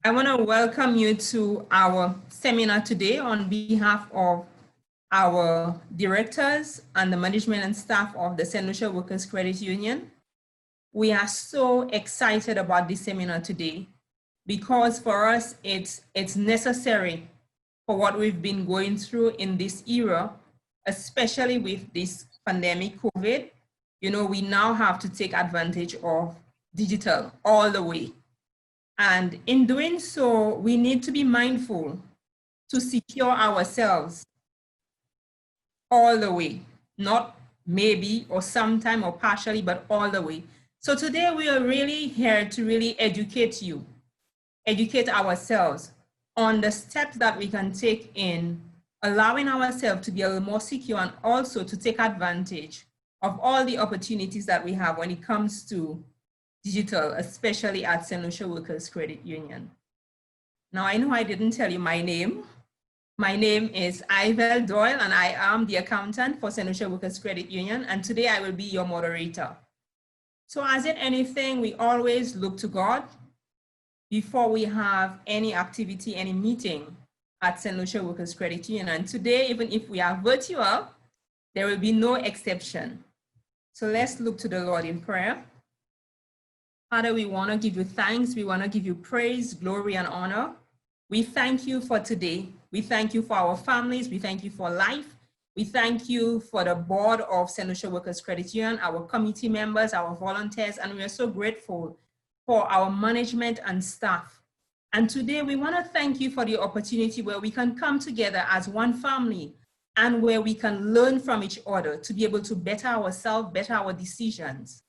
I want to welcome you to our seminar today on behalf of our directors and the management and staff of the St. Lucia Workers Credit Union. We are so excited about this seminar today because for us, it's necessary for what we've been going through in this era, especially with this pandemic COVID. You know, we now have to take advantage of digital all the way. And in doing so, we need to be mindful to secure ourselves all the way, not maybe or sometime or partially, but all the way. So today we are really here to really educate you, educate ourselves on the steps that we can take in allowing ourselves to be a little more secure and also to take advantage of all the opportunities that we have when it comes to digital, especially at St. Lucia Workers Credit Union. Now, I know I didn't tell you my name. My name is Ivelle Doyle, and I am the accountant for St. Lucia Workers Credit Union, and today I will be your moderator. So as in anything, we always look to God before we have any activity, any meeting at St. Lucia Workers Credit Union. And today, even if we are virtual, there will be no exception. So let's look to the Lord in prayer. Father, we want to give you thanks. We want to give you praise, glory, and honor. We thank you for today. We thank you for our families. We thank you for life. We thank you for the board of St. Lucia Workers Credit Union, our committee members, our volunteers, and we are so grateful for our management and staff. And today we want to thank you for the opportunity where we can come together as one family and where we can learn from each other to be able to better ourselves, better our decisions.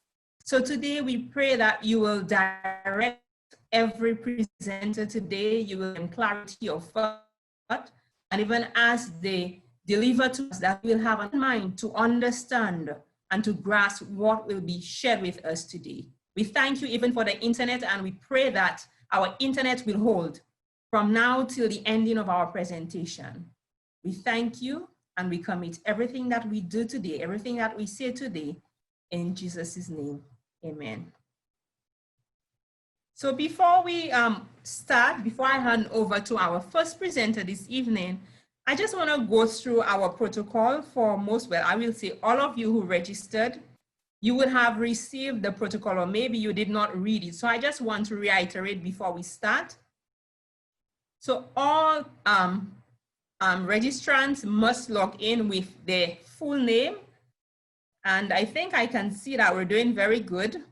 So today we pray that you will direct every presenter today, you will give clarity of thought, and even as they deliver to us, that we'll have a mind to understand and to grasp what will be shared with us today. We thank you even for the internet, and we pray that our internet will hold from now till the ending of our presentation. We thank you, and we commit everything that we do today, everything that we say today, in Jesus' name. Amen. So before we start, before I hand over to our first presenter this evening, I just want to go through our protocol for most, well, I will say all of you who registered, you would have received the protocol, or maybe you did not read it. So I just want to reiterate before we start. So all registrants must log in with their full name. And I think I can see that we're doing very good,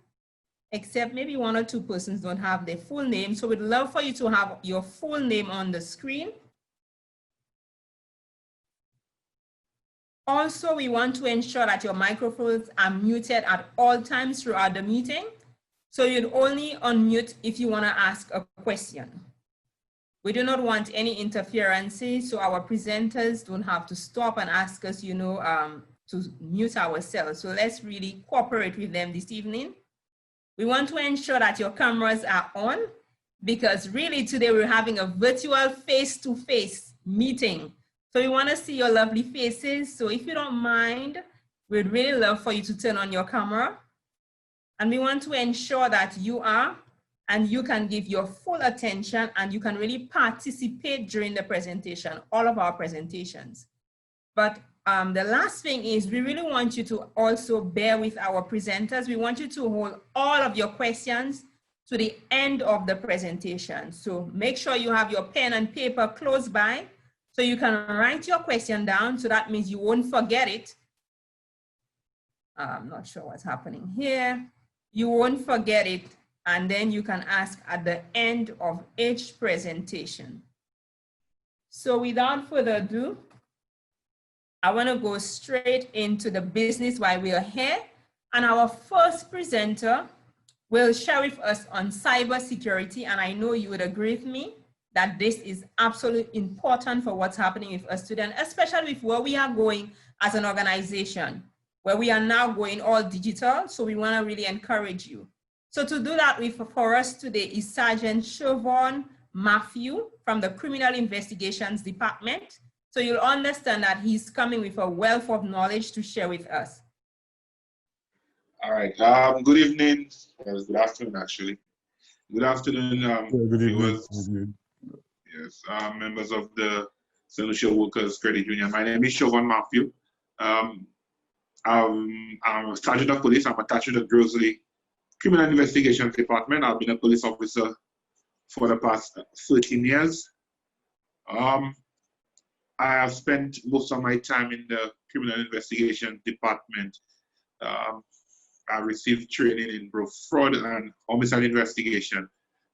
except maybe one or two persons don't have their full name. So we'd love for you to have your full name on the screen. Also, we want to ensure that your microphones are muted at all times throughout the meeting. So you'd only unmute if you want to ask a question. We do not want any interferences, so our presenters don't have to stop and ask us, you know, to mute ourselves. So let's really cooperate with them this evening. We want to ensure that your cameras are on, because really today we're having a virtual face-to-face meeting. So we want to see your lovely faces. So if you don't mind, we'd really love for you to turn on your camera. And we want to ensure that you are, and you can give your full attention and you can really participate during the presentation, all of our presentations. But the last thing is we really want you to also bear with our presenters. We want you to hold all of your questions to the end of the presentation. So make sure you have your pen and paper close by so you can write your question down. So that means you won't forget it. I'm not sure what's happening here. You won't forget it. And then you can ask at the end of each presentation. So without further ado, I want to go straight into the business while we are here. And our first presenter will share with us on cybersecurity. And I know you would agree with me that this is absolutely important for what's happening with us today, especially with where we are going as an organization, where we are now going all digital. So we want to really encourage you. So to do that for us today is Sergeant Shervon Matthieu from the Criminal Investigations Department. So you'll understand that he's coming with a wealth of knowledge to share with us. All right, good evening, good afternoon actually. Good afternoon, Good evening. viewers. Yes, members of the St. Lucia Workers Credit Union. My name is Shervon Matthieu. I'm a sergeant of police. I'm attached to the Grocery Criminal Investigations Department. I've been a police officer for the past 13 years. I have spent most of my time in the Criminal Investigation Department. I received training in both fraud and homicide investigation.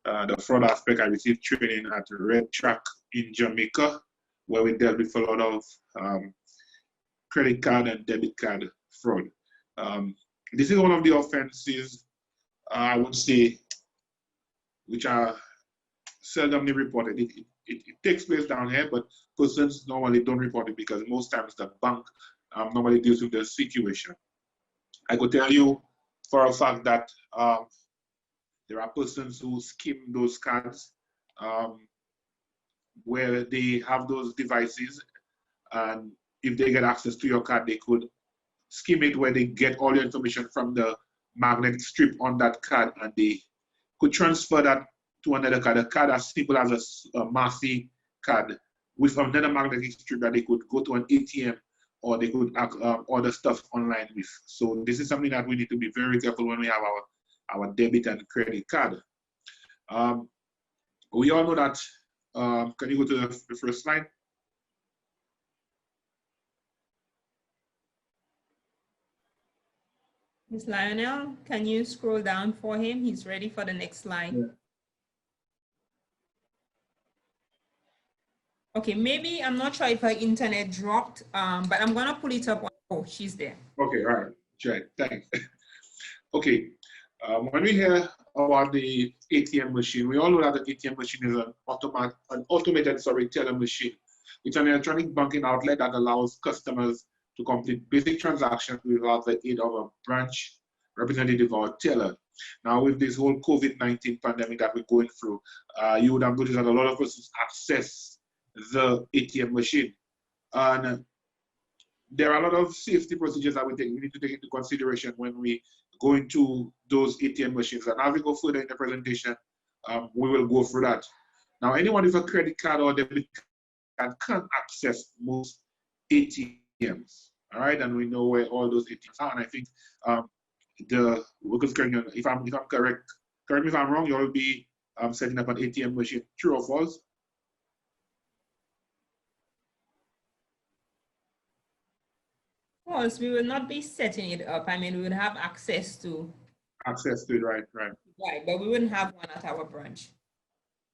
The fraud aspect, I received training at Red Track in Jamaica, where we dealt with a lot of credit card and debit card fraud. This is one of the offenses, I would say, which are seldomly reported. It takes place down here, but persons normally don't report it because most times the bank normally deals with the situation. I could tell you for a fact that there are persons who skim those cards where they have those devices, and if they get access to your card, they could skim it where they get all your information from the magnetic strip on that card, and they could transfer that to another card. A card as simple as a Matthieu card with another magnetic strip that they could go to an ATM or they could order stuff online with. So this is something that we need to be very careful when we have our debit and credit card. We all know that, can you go to the first slide? Ms. Lionel, can you scroll down for him? He's ready for the next slide. Yeah. Okay, maybe, I'm not sure if her internet dropped, but I'm gonna pull it up. Oh, she's there. Okay, all right, sure, thanks. Okay, when we hear about the ATM machine, we all know that the ATM machine is an automated teller machine. It's an electronic banking outlet that allows customers to complete basic transactions without the aid of a branch representative or teller. Now, with this whole COVID-19 pandemic that we're going through, you would have noticed that a lot of us access the ATM machine. And there are a lot of safety procedures that we need to take into consideration when we go into those ATM machines. And as we go further in the presentation, we will go through that. Now, anyone with a credit card or debit card can access most ATMs. All right, and we know where all those ATMs are. And I think the workers' credit union, if I'm correct me if I'm wrong, you'll be setting up an ATM machine. True or false? False. We will not be setting it up. I mean, we would have access to. Access to it, right. Right, but we wouldn't have one at our branch.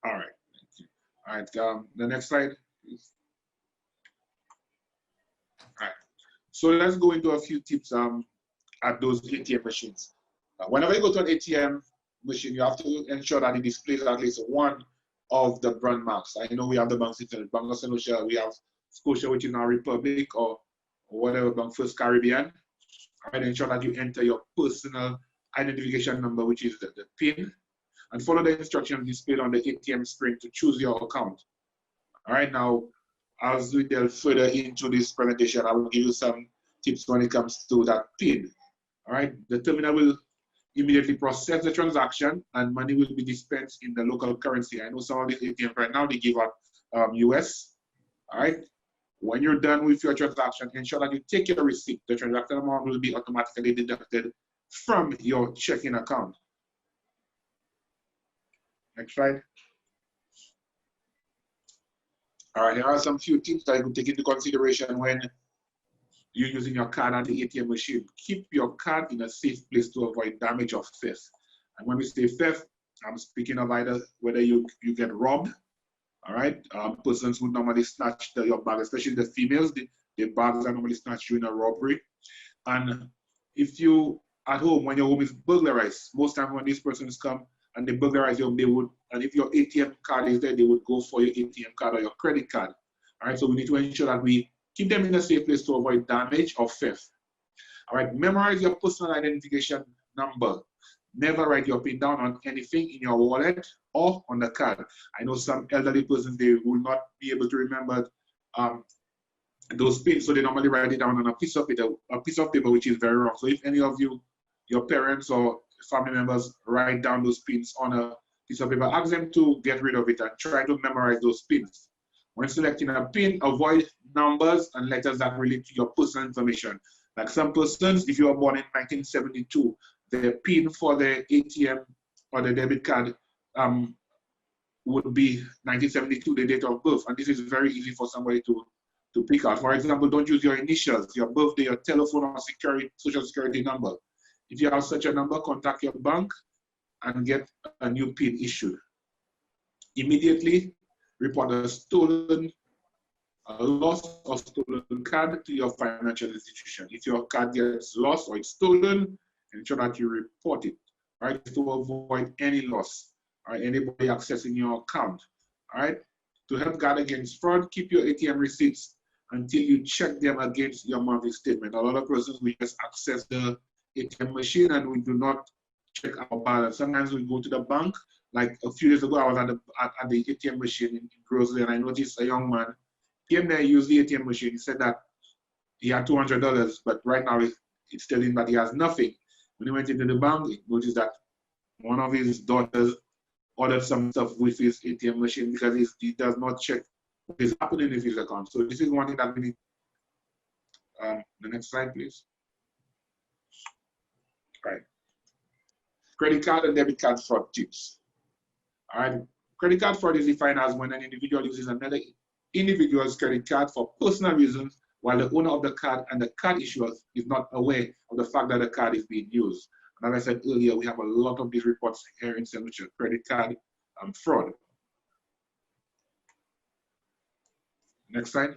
All right, thank you. All right, the next slide, please. All right, so let's go into a few tips at those ATM machines. Whenever you go to an ATM machine, you have to ensure that it displays at least one of the brand marks. I know we have the banks in Bank of St. Lucia, we have Scotia, which is now Republic, or whatever bank, First Caribbean. And ensure that you enter your personal identification number, which is the PIN, and follow the instructions displayed on the ATM screen to choose your account. All right, now, as we delve further into this presentation, I will give you some tips when it comes to that PIN. All right, the terminal will immediately process the transaction and money will be dispensed in the local currency. I know some of these ATMs right now, they give out US. All right, when you're done with your transaction, ensure that you take your receipt. The transaction amount will be automatically deducted from your checking account. Next slide. All right, here are some few tips that you can take into consideration when you're using your card at the ATM machine. Keep your card in a safe place to avoid damage or theft. And when we say theft, I'm speaking of either whether you get robbed. All right, persons who normally snatch your bag, especially the females, the bags are normally snatched during a robbery. And if you at home, when your home is burglarized, most times when these persons come and they burglarize your home, they would, and if your ATM card is there, they would go for your ATM card or your credit card. All right, so we need to ensure that we keep them in a safe place to avoid damage or theft. All right, memorize your personal identification number. Never write your PIN down on anything in your wallet or on the card. I know some elderly persons, they will not be able to remember those pins, so they normally write it down on a piece of paper, which is very wrong. So if any of you, your parents or family members, write down those pins on a piece of paper, ask them to get rid of it and try to memorize those pins. When selecting a pin, avoid numbers and letters that relate to your personal information. Like some persons, if you were born in 1972, the pin for the ATM or the debit card would be 1972, the date of birth. And this is very easy for somebody to pick out. For example, don't use your initials, your birthday, your telephone or social security number. If you have such a number, contact your bank and get a new PIN issued. Immediately report a lost or stolen card to your financial institution. If your card gets lost or it's stolen, ensure that you report it, right, to avoid any loss, right, anybody accessing your account, all right. To help guard against fraud, keep your ATM receipts until you check them against your monthly statement. A lot of persons, we just access the ATM machine and we do not check our balance. Sometimes we go to the bank. Like a few days ago, I was at the ATM machine in Grosley, and I noticed a young man came there, used the ATM machine. He said that he had $200, but right now it's telling that he has nothing. When he went into the bank, he noticed that one of his daughters ordered some stuff with his ATM machine because he does not check what is happening with his account. So this is one thing that we need. The next slide, please. All right. Credit card and debit card fraud tips. All right. Credit card fraud is defined as when an individual uses another individual's credit card for personal reasons while the owner of the card and the card issuer is not aware of the fact that the card is being used. And as I said earlier, we have a lot of these reports here in St. Lucia, credit card fraud. Next slide.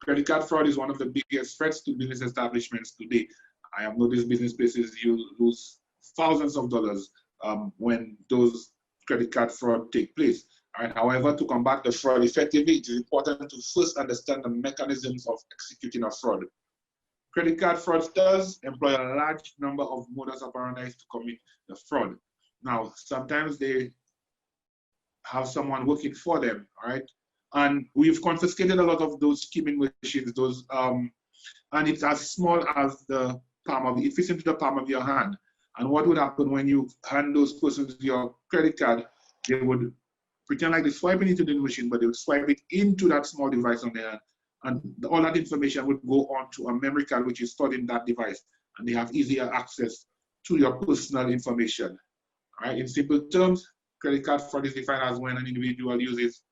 Credit card fraud is one of the biggest threats to business establishments today. I have noticed business places lose thousands of dollars when those credit card fraud take place. Right? However, to combat the fraud effectively, it is important to first understand the mechanisms of executing a fraud. Credit card fraudsters employ a large number of modus operandi to commit the fraud. Now, sometimes they have someone working for them, right? And we've confiscated a lot of those skimming machines, and it's as small as the palm of it fits into the palm of your hand. And what would happen when you hand those persons your credit card? They would pretend like they're swiping into the machine, but they would swipe it into that small device on their hand. And all that information would go on to a memory card, which is stored in that device. And they have easier access to your personal information. All right? In simple terms, credit card fraud is defined as when an individual uses,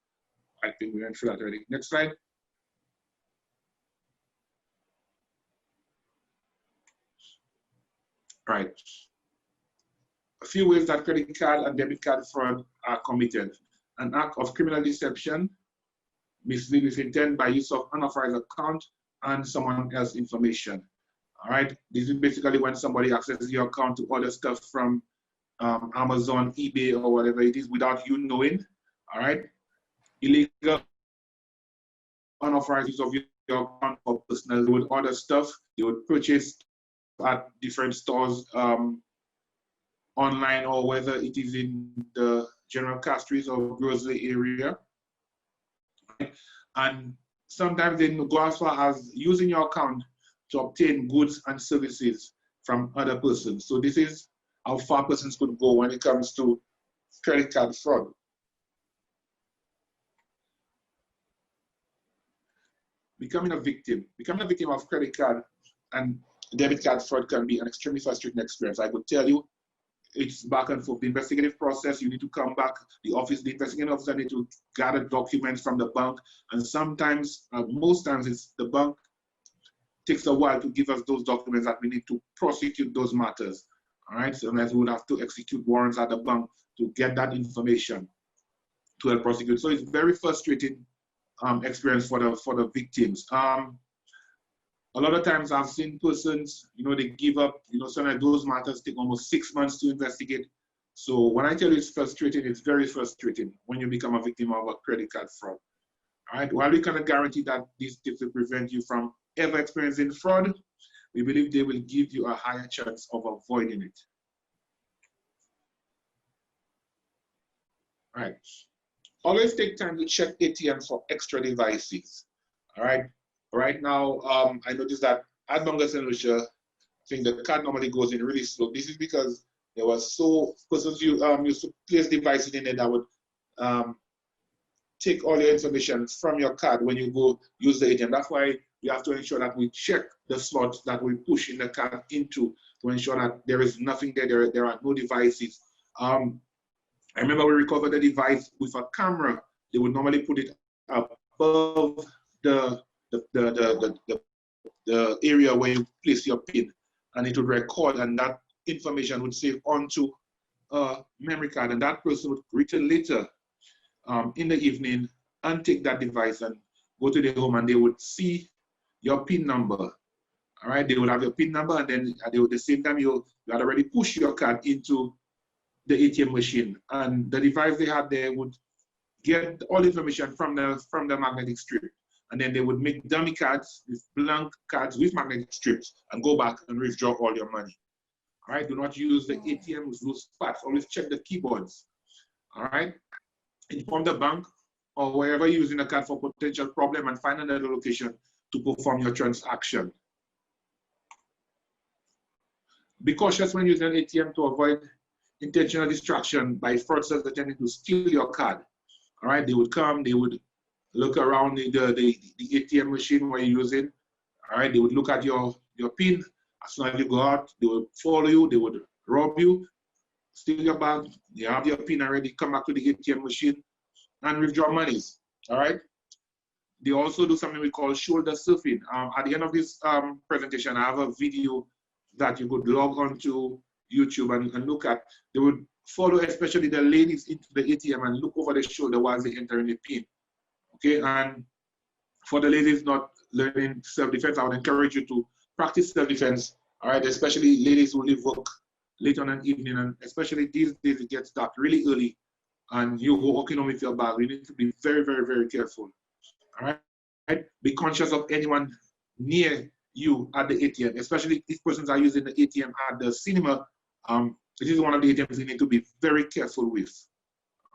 I think we went through that already. Next slide. Right. A few ways that credit card and debit card fraud are committed. An act of criminal deception, mislead with intent by use of unauthorized account and someone else's information. All right. This is basically when somebody accesses your account to order stuff from Amazon, eBay, or whatever it is without you knowing. All right. Illegal, unauthorized use of your account for personal. They would order stuff. They would purchase at different stores online, or whether it is in the general castries or grocery area. And sometimes they go as far as using your account to obtain goods and services from other persons. So this is how far persons could go when it comes to credit card fraud. Becoming a victim of credit card and debit card fraud can be an extremely frustrating experience. I would tell you, it's back and forth. The investigative process, you need to come back. The investigating officer need to gather documents from the bank. And sometimes, most times, it's the bank takes a while to give us those documents that we need to prosecute those matters. All right, so that we would have to execute warrants at the bank to get that information to help prosecute. So it's very frustrating experience for the victims. A lot of times I've seen persons, they give up, sometimes those matters take almost 6 months to investigate. So when I tell you it's frustrating, it's very frustrating when you become a victim of a credit card fraud. All right, while we cannot guarantee that these tips will prevent you from ever experiencing fraud, we believe they will give you a higher chance of avoiding it. All right. Always take time to check ATM for extra devices. All right. Right now, I noticed that at Bunga St. Lucia, I think the card normally goes in really slow. This is because there was persons used to place devices in there that would take all your information from your card when you go use the ATM. That's why we have to ensure that we check the slots that we push in the card into to ensure that there is nothing there. There are no devices. I remember we recovered the device with a camera. They would normally put it above the area where you place your PIN, and it would record, and that information would save onto a memory card, and that person would return later in the evening and take that device and go to their home, and they would see your PIN number. All right, they would have your PIN number, and then at the same time you had already pushed your card into the ATM machine, and the device they had there would get all the information from the magnetic strip, and then they would make dummy cards with blank cards with magnetic strips and go back and withdraw all your money. All right, do not use the ATM with loose parts. Always check the keyboards. All right, inform the bank or wherever you're using the card for potential problem and find another location to perform your transaction. Be cautious when using an ATM to avoid intentional distraction by fraudsters attempting to steal your card. All right, they would come, they would look around the ATM machine where you're using. All right, they would look at your PIN. As soon as you go out, they would follow you, they would rob you, steal your bag, they have your PIN already, come back to the ATM machine and withdraw monies. All right. They also do something we call shoulder surfing. At the end of this presentation, I have a video that you could log on to YouTube and look at. They would follow especially the ladies into the ATM and look over the shoulder while they enter in the PIN. Okay, and for the ladies not learning self-defense, I would encourage you to practice self-defense. All right, especially ladies who leave work late on an evening, and especially these days it gets dark really early, and you go walking home with your bag. You need to be very, very, very careful. All right, be conscious of anyone near you at the ATM, especially if persons are using the ATM at the cinema. This is one of the ATMs you need to be very careful with.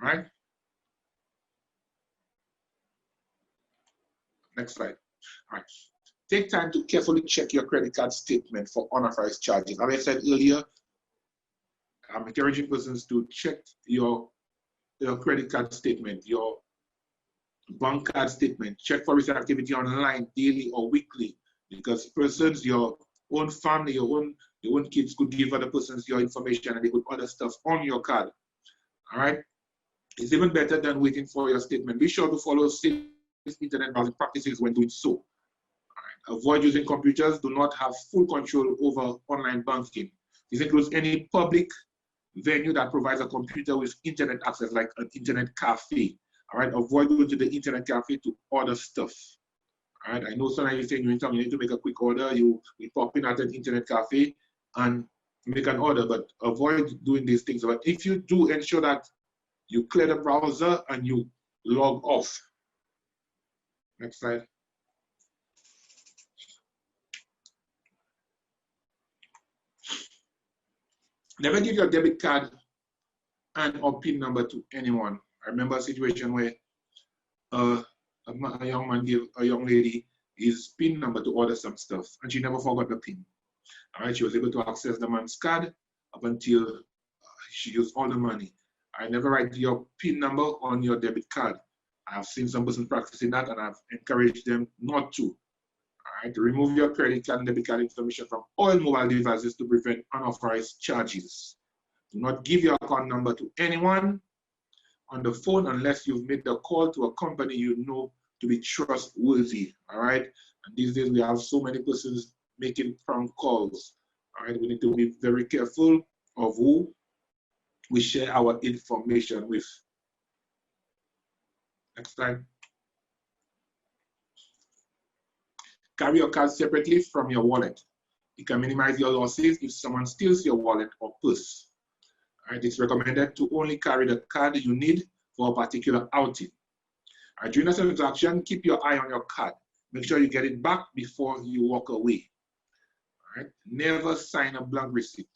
All right. Next slide. All right. Take time to carefully check your credit card statement for unauthorized charges. As I said earlier, I'm encouraging persons to check your credit card statement, your bank card statement. Check for recent activity online daily or weekly, because persons, your own family, your own kids could give other persons your information and they could order stuff on your card. All right. It's even better than waiting for your statement. Be sure to follow safe internet browsing practices when doing so. All right. Avoid using computers. Do not have full control over online banking. This includes any public venue that provides a computer with internet access, like an internet cafe. All right. Avoid going to the internet cafe to order stuff. All right. I know sometimes you're saying you need to make a quick order. You pop in at an internet cafe and make an order, but avoid doing these things. But if you do, ensure that you clear the browser and you log off. Next slide. Never give your debit card and or PIN number to anyone. I remember a situation where a young man gave a young lady his PIN number to order some stuff, and she never forgot the PIN. All right, she was able to access the man's card up until she used all the money. I never write your PIN number on your debit card. I've seen some person practicing that, and I've encouraged them not to. All right, remove your credit card and debit card information from all mobile devices to prevent unauthorized charges. Do not give your account number to anyone on the phone unless you've made the call to a company you know to be trustworthy. All right, and these days we have so many persons making prank calls. All right, we need to be very careful of who we share our information with. Next slide. Carry your card separately from your wallet. It can minimize your losses if someone steals your wallet or purse. All right, it's recommended to only carry the card you need for a particular outing. All right, during a transaction, keep your eye on your card. Make sure you get it back before you walk away. All right, never sign a blank receipt.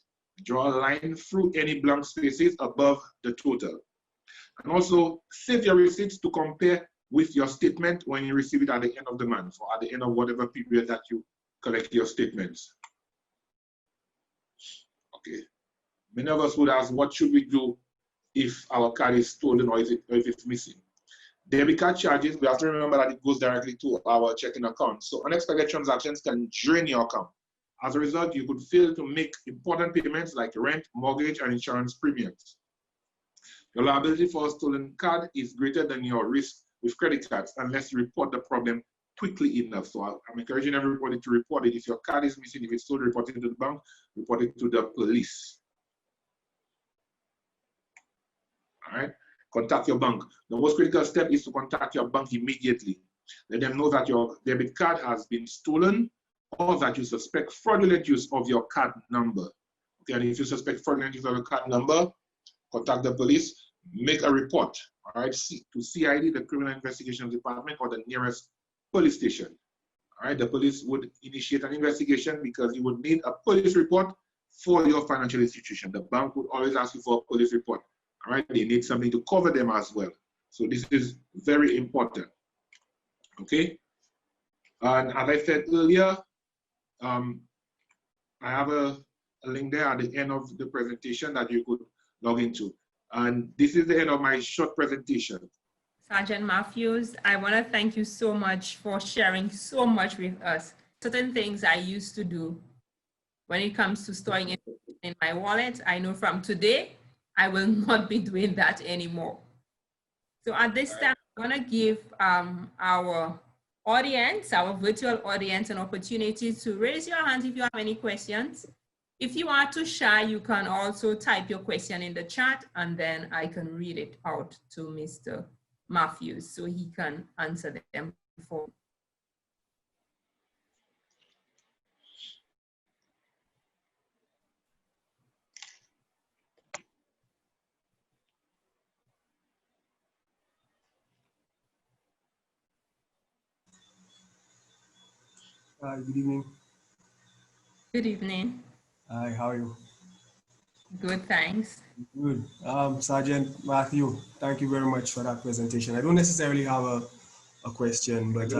Draw a line through any blank spaces above the total. And also save your receipts to compare with your statement when you receive it at the end of the month or at the end of whatever period that you collect your statements. Okay. Many of us would ask, what should we do if our card is stolen or if it's missing? Debit card charges, we have to remember that it goes directly to our checking account. So unexpected transactions can drain your account. As a result, you could fail to make important payments like rent, mortgage, and insurance premiums. Your liability for a stolen card is greater than your risk with credit cards unless you report the problem quickly enough. So I'm encouraging everybody to report it. If your card is missing, if it's stolen, report it to the bank, report it to the police. All right? Contact your bank. The most critical step is to contact your bank immediately. Let them know that your debit card has been stolen or that you suspect fraudulent use of your card number. Okay, and if you suspect fraudulent use of your card number, contact the police, make a report, all right, to CID, the Criminal Investigations Department, or the nearest police station. All right, the police would initiate an investigation because you would need a police report for your financial institution. The bank would always ask you for a police report. All right, they need something to cover them as well. So this is very important. Okay, and as I said earlier, I have a link there at the end of the presentation that you could log into. And this is the end of my short presentation. Sergeant Matthieu, I want to thank you so much for sharing so much with us. Certain things I used to do when it comes to storing it in my wallet, I know from today, I will not be doing that anymore. So at this time, I want to give our audience, our virtual audience, an opportunity to raise your hands if you have any questions. If you are too shy, you can also type your question in the chat and then I can read it out to Mr. Matthieu so he can answer them for. Good evening. Good evening. Hi, how are you? Good, thanks. Good. Sergeant Matthieu, thank you very much for that presentation. I don't necessarily have a question, but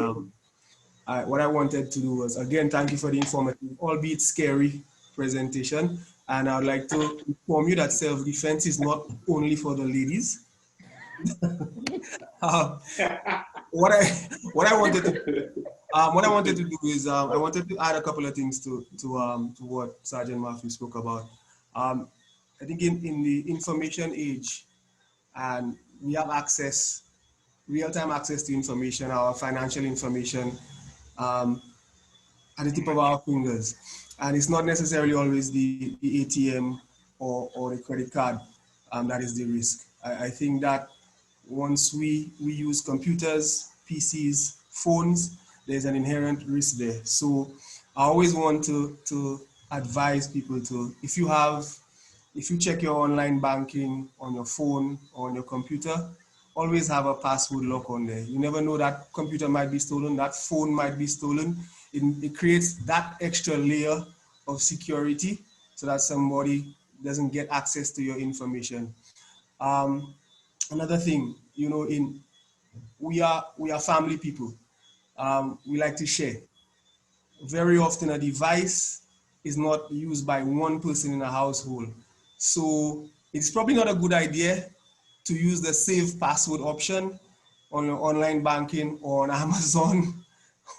what I wanted to do was, again, thank you for the informative, albeit scary presentation. And I would like to inform you that self-defense is not only for the ladies. What I wanted to do is I wanted to add a couple of things to what Sergeant Matthieu spoke about. I think in the information age, and we have access, real-time access to information, our financial information at the tip of our fingers. And it's not necessarily always the ATM or the credit card that is the risk. I think that once we use computers, PCs, phones, there's an inherent risk there. So I always want to advise people to, if you check your online banking on your phone or on your computer, always have a password lock on there. You never know, that computer might be stolen, that phone might be stolen. It creates that extra layer of security so that somebody doesn't get access to your information. Another thing, you know, we are family people. We like to share. Very often a device is not used by one person in a household. So it's probably not a good idea to use the save password option on your online banking or on Amazon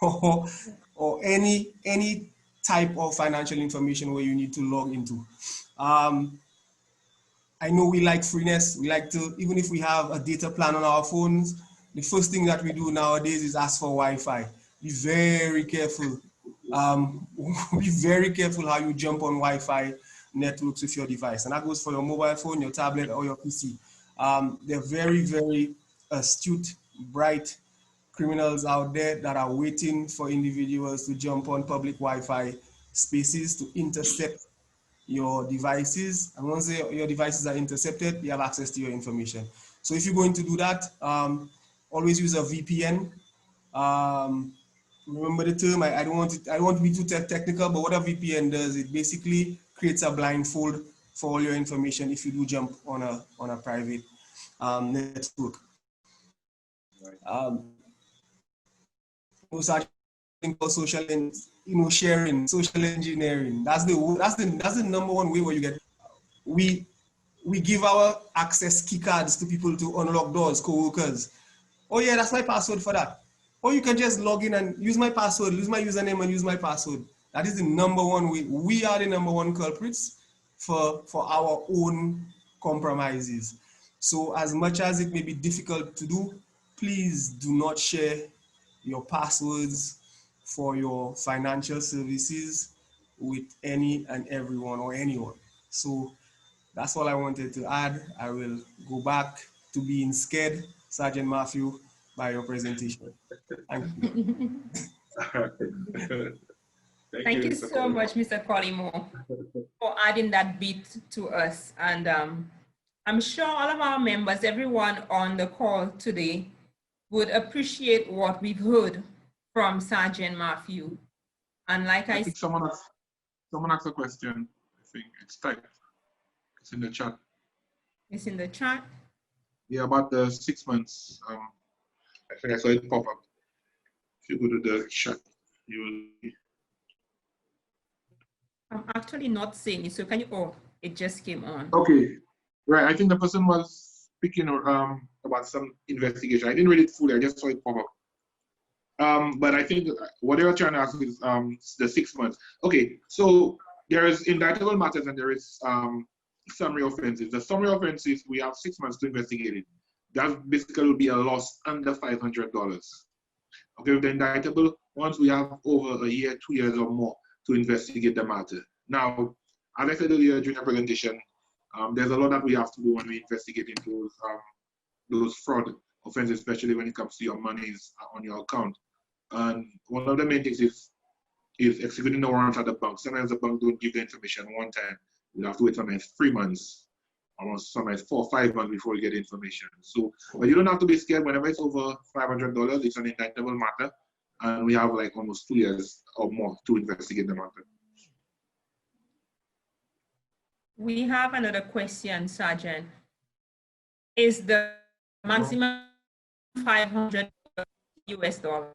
or any type of financial information where you need to log into. I know we like freeness. We like to, even if we have a data plan on our phones, the first thing that we do nowadays is ask for Wi-Fi. Be very careful. Be very careful how you jump on Wi-Fi networks with your device. And that goes for your mobile phone, your tablet, or your PC. They're very, very astute, bright criminals out there that are waiting for individuals to jump on public Wi-Fi spaces to intercept your devices. And once your devices are intercepted, they have access to your information. So if you're going to do that, always use a VPN. Remember the term, I don't want to be too technical, but what a VPN does, it basically creates a blindfold for all your information if you do jump on a private network. Social sharing, social engineering. That's the number one way where you get. We give our access key cards to people to unlock doors, co-workers. Oh yeah, that's my password for that. Or you can just log in and use my password, use my username and use my password. That is the number one way. We are the number one culprits for our own compromises. So as much as it may be difficult to do, please do not share your passwords for your financial services with any and everyone or anyone. So that's all I wanted to add. I will go back to being scared, Sergeant Matthieu, by your presentation. Thank you. Thank you so much, Mr. Collymore, for adding that bit to us. And I'm sure all of our members, everyone on the call today, would appreciate what we've heard from Sergeant Matthieu. And like I think someone asked a question. I think it's typed. It's in the chat. It's in the chat. Yeah, about the 6 months. I think I saw it pop up. If you go to the chat, you will. I'm actually not seeing it. So can you? Oh, it just came on. Okay, right. I think the person was speaking about some investigation. I didn't read it fully. I just saw it pop up. But I think what they were trying to ask is the 6 months. Okay, so there is indictable matters and there is summary offenses. The summary offenses, we have 6 months to investigate it. That basically will be a loss under $500. Okay, with the indictable ones, we have over a year, 2 years or more to investigate the matter. Now, as I said earlier during the presentation, there's a lot that we have to do when we investigate into those fraud offenses, especially when it comes to your monies on your account. And one of the main things is executing the warrant at the bank. Sometimes the bank don't give the information one time. You have to wait sometimes 3 months, almost sometimes 4 or 5 months before you get information. So, but you don't have to be scared. Whenever it's over $500, it's an indictable matter. And we have like almost 2 years or more to investigate the matter. We have another question, Sergeant. Is the maximum $500 US dollars?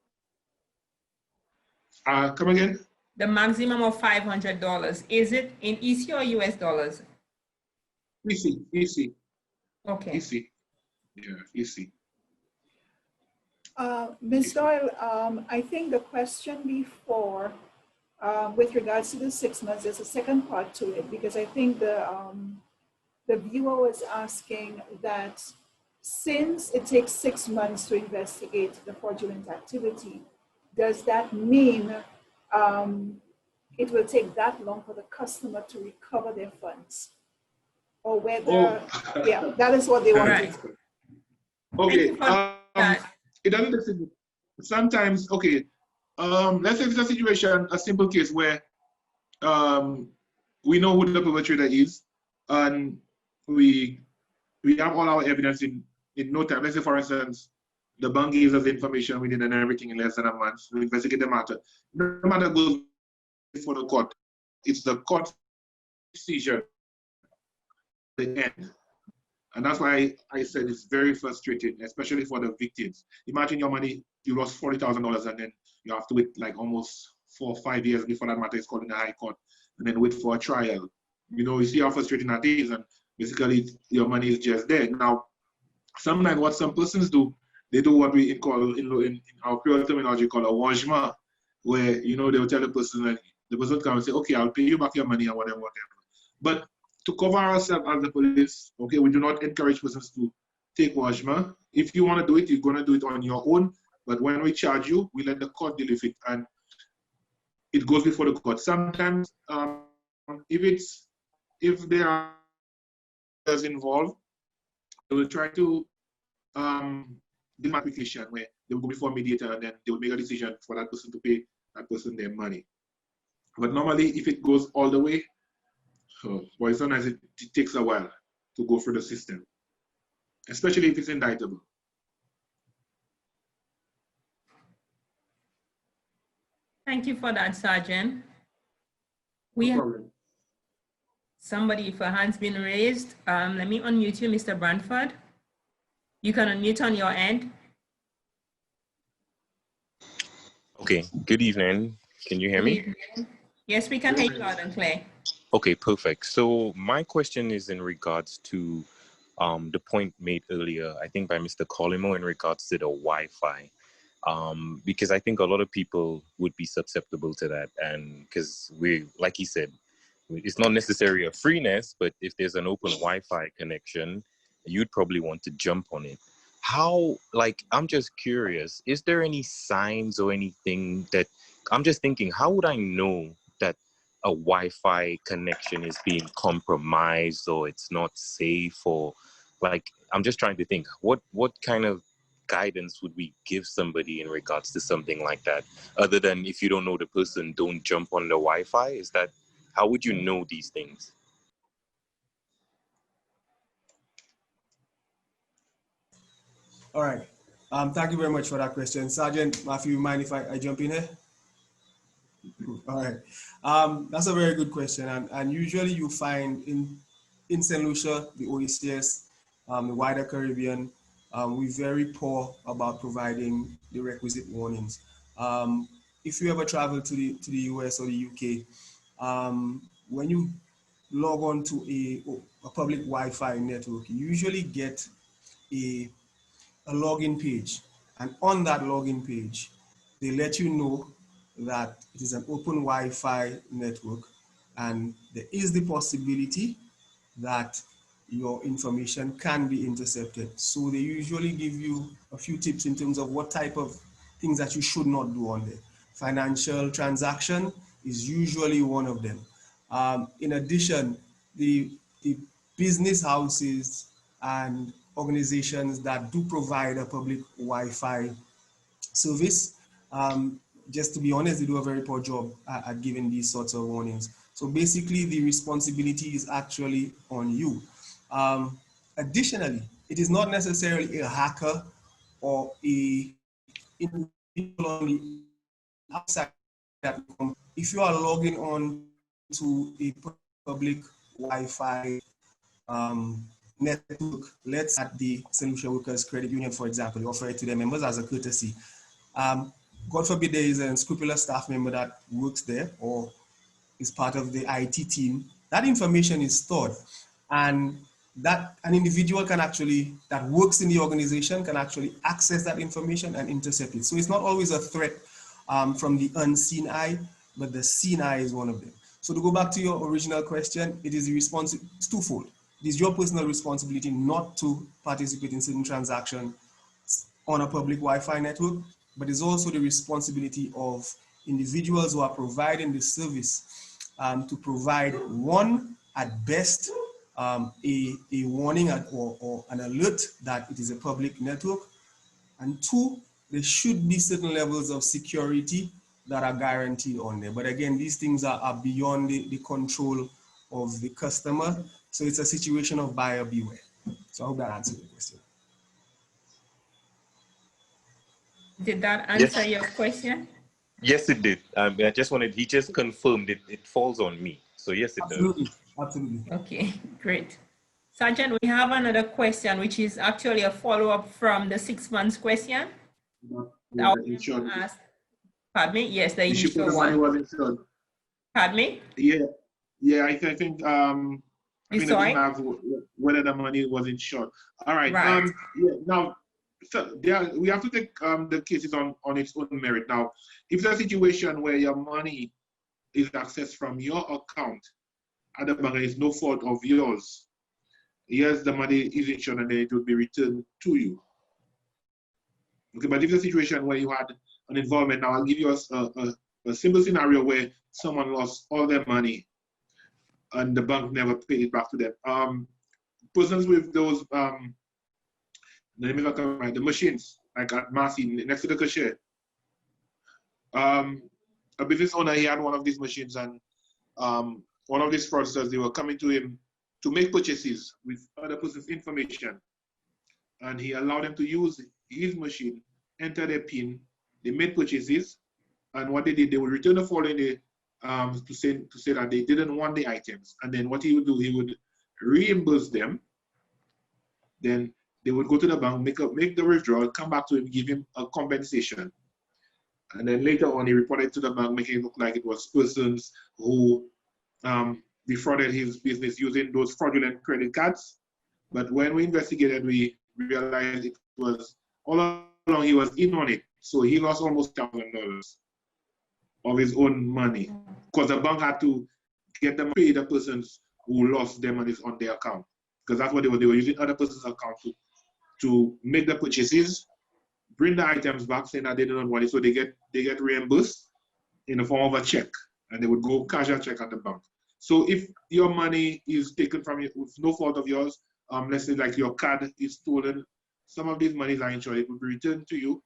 Come again? The maximum of $500, is it in EC or US dollars? EC. Okay. EC. Yeah, EC. Ms. Doyle, I think the question before, with regards to the 6 months, there's a second part to it, because I think the viewer was asking that since it takes 6 months to investigate the fraudulent activity, does that mean it will take that long for the customer to recover their funds? Or whether, yeah, that is what they wanted. Okay, it doesn't, sometimes, okay, let's say it's a situation, a simple case where we know who the perpetrator is, and we have all our evidence in no time. Let's say, for instance, the bank gives us the information we need and everything in less than a month. We investigate the matter. The matter goes before the court. It's the court decision at the end. And that's why I said it's very frustrating, especially for the victims. Imagine your money, you lost $40,000 and then you have to wait like almost 4 or 5 years before that matter is called in the high court and then wait for a trial. You know, you see how frustrating that is, and basically your money is just there. Now, sometimes what some persons do, they do what we call, in our pure terminology, called a wagement, where, you know, they will tell the person, like, the person comes and say, okay, I'll pay you back your money or whatever. But to cover ourselves as the police, okay, we do not encourage persons to take wagement. If you want to do it, you're going to do it on your own. But when we charge you, we let the court deal with it, and it goes before the court. Sometimes, if there are involved, they will try to do an application where they will go before a mediator and then they will make a decision for that person to pay that person their money. But normally, if it goes all the way, well, sometimes it takes a while to go through the system, especially if it's indictable. Thank you for that, Sergeant. We No have problem. somebody, if a hand's been raised. Let me unmute you, Mr. Branford. You can unmute on your end. Okay, good evening. Can you hear me? Yes, we can hear you loud and clear. Okay, perfect. So my question is in regards to the point made earlier, I think by Mr. Colimo, in regards to the Wi-Fi. Because I think a lot of people would be susceptible to that. And because we, like he said, it's not necessarily a freeness, but if there's an open Wi-Fi connection, you'd probably want to jump on it. How, like, I'm just curious, is there any signs or anything that, I'm just thinking, how would I know that a Wi-Fi connection is being compromised or it's not safe, or like, I'm just trying to think, what kind of guidance would we give somebody in regards to something like that, other than if you don't know the person, don't jump on the Wi-Fi? Is that, how would you know these things? All right. Thank you very much for that question. Sergeant Matthieu, you mind if I jump in here? All right. That's a very good question. And usually you find in St. Lucia, the OECS, the wider Caribbean, we're very poor about providing the requisite warnings. If you ever travel to the US or the UK, when you log on to a public Wi-Fi network, you usually get a login page. And on that login page, they let you know that it is an open Wi-Fi network, and there is the possibility that your information can be intercepted. So they usually give you a few tips in terms of what type of things that you should not do on there. Financial transaction is usually one of them. In addition, the business houses and organizations that do provide a public Wi-Fi service, just to be honest, they do a very poor job at giving these sorts of warnings. So basically, the responsibility is actually on you. Additionally, it is not necessarily a hacker or a individual on the outside that, if you are logging on to a public Wi-Fi network, let's at the St. Lucia Workers Credit Union, for example, you offer it to their members as a courtesy. God forbid there is an unscrupulous staff member that works there or is part of the IT team, that information is stored, and that an individual can actually, that works in the organization, can actually access that information and intercept it. So it's not always a threat from the unseen eye, but the seen eye is one of them. So to go back to your original question, it is it's twofold. It is your personal responsibility not to participate in certain transactions on a public Wi-Fi network, but it's also the responsibility of individuals who are providing the service to provide, one, at best, a warning or an alert that it is a public network, and two, there should be certain levels of security that are guaranteed on there. But again, these things are beyond the control of the customer, so it's a situation of buyer beware. So I hope that answers the question. Did that answer your question? Yes, it did. I just wanted, he just confirmed it falls on me. So yes, it Absolutely. does. Absolutely. Okay, great. Sergeant, we have another question, which is actually a follow-up from the 6 months question. Yeah, insured. Pardon me? Yes, the Issue for initial the money one. was insured. Pardon me? Yeah. I think the question asked whether the money was insured. All right. Right. Now, so we have to take the cases on its own merit. Now, if there's a situation where your money is accessed from your account at the bank and it's no fault of yours, yes, the money is insured and then it will be returned to you. Okay, but if the situation where you had an involvement, now I'll give you a simple scenario where someone lost all their money and the bank never paid it back to them. Persons with those, the machines, like at Massey, next to the cashier. A business owner, he had one of these machines, and one of these fraudsters, they were coming to him to make purchases with other person's information. And he allowed them to use his machine, enter their PIN, they made purchases, and what they did, they would return the following day to say that they didn't want the items. And then what he would do, he would reimburse them. Then they would go to the bank, make the withdrawal, come back to him, give him a compensation. And then later on, he reported to the bank, making it look like it was persons who defrauded his business using those fraudulent credit cards. But when we investigated, we realized it was all along he was in on it. So he lost almost $1,000 of his own money because the bank had to get them pay the persons who lost their money on their account, because that's what they were using other person's account to make the purchases, bring the items back saying that they do not want it, so they get reimbursed in the form of a check, and they would go cash a check at the bank. So if your money is taken from you with no fault of yours, let's say like your card is stolen, some of these monies are insured, it will be returned to you.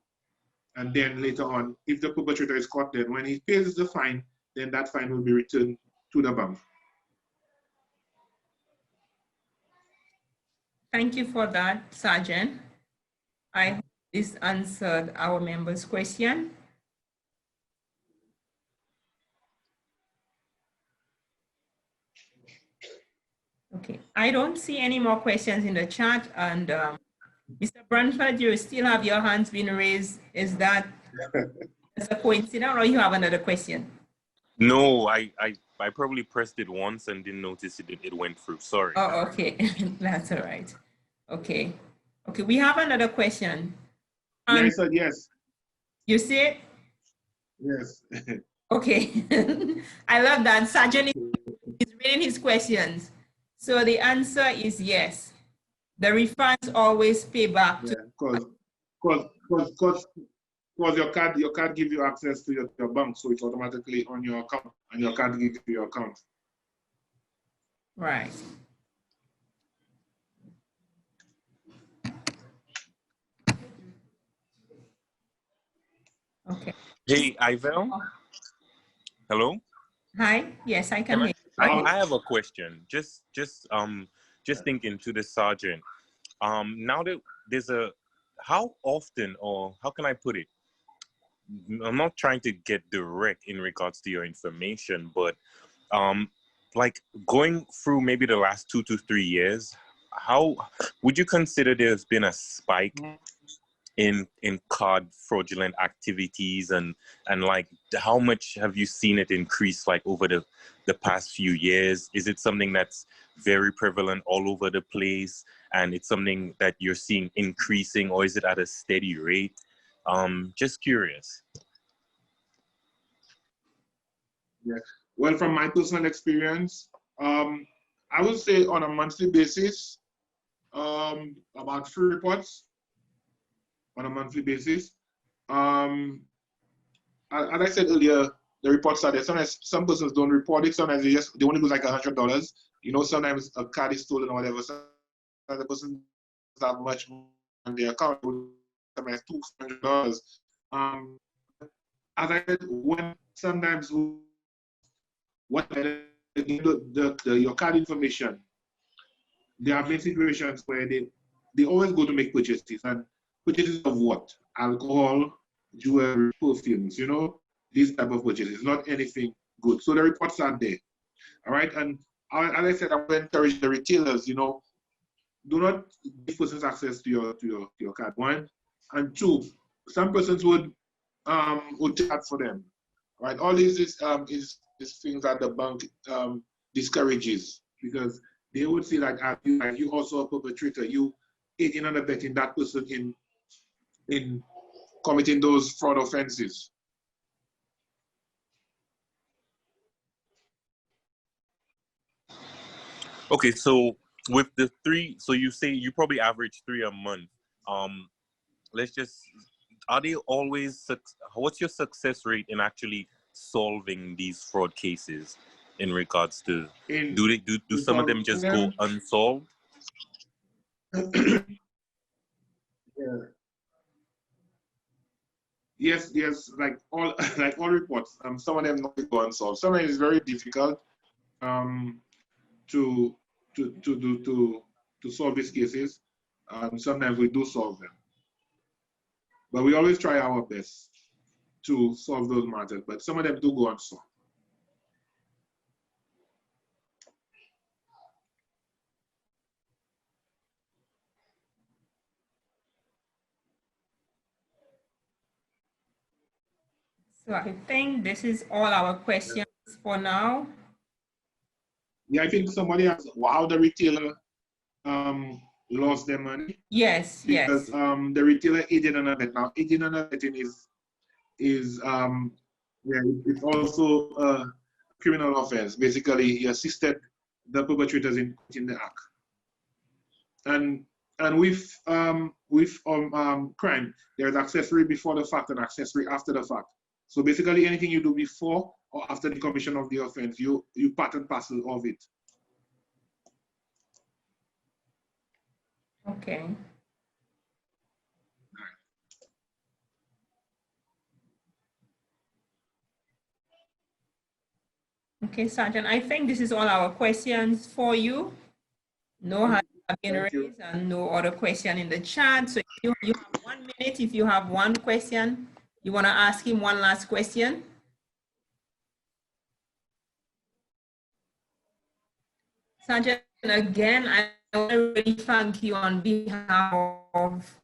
And then later on, if the perpetrator is caught, then when he pays the fine, then that fine will be returned to the bank. Thank you for that, Sergeant. I hope this answered our members' question. Okay, I don't see any more questions in the chat. And Mr. Branford, you still have your hands being raised. Is that a coincidence, or you have another question? No, I probably pressed it once and didn't notice it went through. Sorry. Oh, okay. That's all right. Okay. Okay, we have another question. Yeah, I said yes. You see it? Yes. Okay. I love that. Sergeant is reading his questions. So the answer is yes. The refunds always pay back to Because your card gives you access to your bank, so it's automatically on your account, and your card gives you your account. right. Okay. Hey, Ivelle. Hello. Hi. Yes, I can hear you. I have a question. Just thinking to the sergeant. Now that there's how often, or how can I put it? I'm not trying to get direct in regards to your information, but like going through maybe the last 2 to 3 years, how would you consider there's been a spike in card fraudulent activities, and like how much have you seen it increase like over the past few years? Is it something that's very prevalent all over the place, and it's something that you're seeing increasing, or is it at a steady rate? Just curious. Yeah. Well, from my personal experience, I would say on a monthly basis, about 3 reports on a monthly basis. As I said earlier, the reports are there. Sometimes some persons don't report it. Sometimes they only lose like $100. You know, sometimes a card is stolen or whatever. Sometimes the person doesn't have much on their account. Sometimes $200. As I said, when sometimes your card information, there have been situations where they always go to make purchases, and purchases of what? Alcohol, jewelry, perfumes, you know, these type of purchases, not anything good. So the reports are there. All right. And as I said, I would encourage the retailers, you know, do not give persons access to your card. 1, and 2, some persons would charge for them. All right. All these is things that the bank discourages, because they would see like you also a perpetrator, you aiding and abetting that person in committing those fraud offenses. Okay, so with the 3, so you say you probably average 3 a month. Let's just, are they always, what's your success rate in actually solving these fraud cases in regards to, do some of them just go unsolved? Yeah. Yes, like all reports. Some of them not go unsolved. Sometimes it's very difficult to solve these cases. Sometimes we do solve them, but we always try our best to solve those matters. But some of them do go unsolved. So I think this is all our questions for now. Yeah, I think somebody asked, wow, the retailer lost their money. Yes, Because yes. the retailer aided and abetting. Now, aiding and abetting is yeah, it's also a criminal offense. Basically, he assisted the perpetrators in committing the act. And with crime, there's accessory before the fact and accessory after the fact. So basically, anything you do before or after the commission of the offense, you part and parcel of it. Okay. Okay, Sergeant, I think this is all our questions for you. No hands have been raised and no other question in the chat. So if you have 1 minute, if you have one question, you want to ask him one last question. Sergeant, again, I want to really thank you on behalf of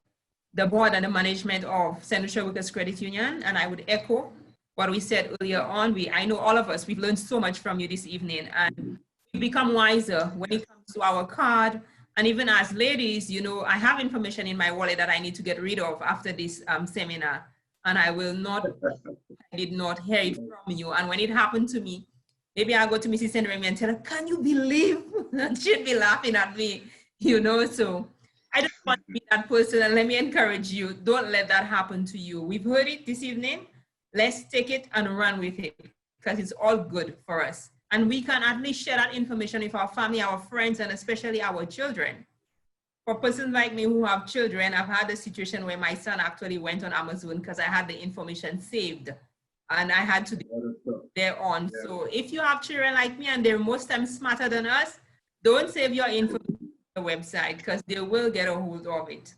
the board and the management of St. Lucia Workers Credit Union, and I would echo what we said earlier on. I know all of us, we've learned so much from you this evening, and we've become wiser when it comes to our card. And even as ladies, you know, I have information in my wallet that I need to get rid of after this seminar, and I will not, I did not hear it from you. And when it happened to me, maybe I'll go to Mrs. Henry and tell her, can you believe? She'd be laughing at me, you know, so I don't want to be that person, and let me encourage you, don't let that happen to you. We've heard it this evening. Let's take it and run with it because it's all good for us. And we can at least share that information with our family, our friends, and especially our children. For persons like me who have children, I've had a situation where my son actually went on Amazon because I had the information saved and I had to do their own. Yeah. So if you have children like me and they're most times smarter than us, don't save your information on the website because they will get a hold of it.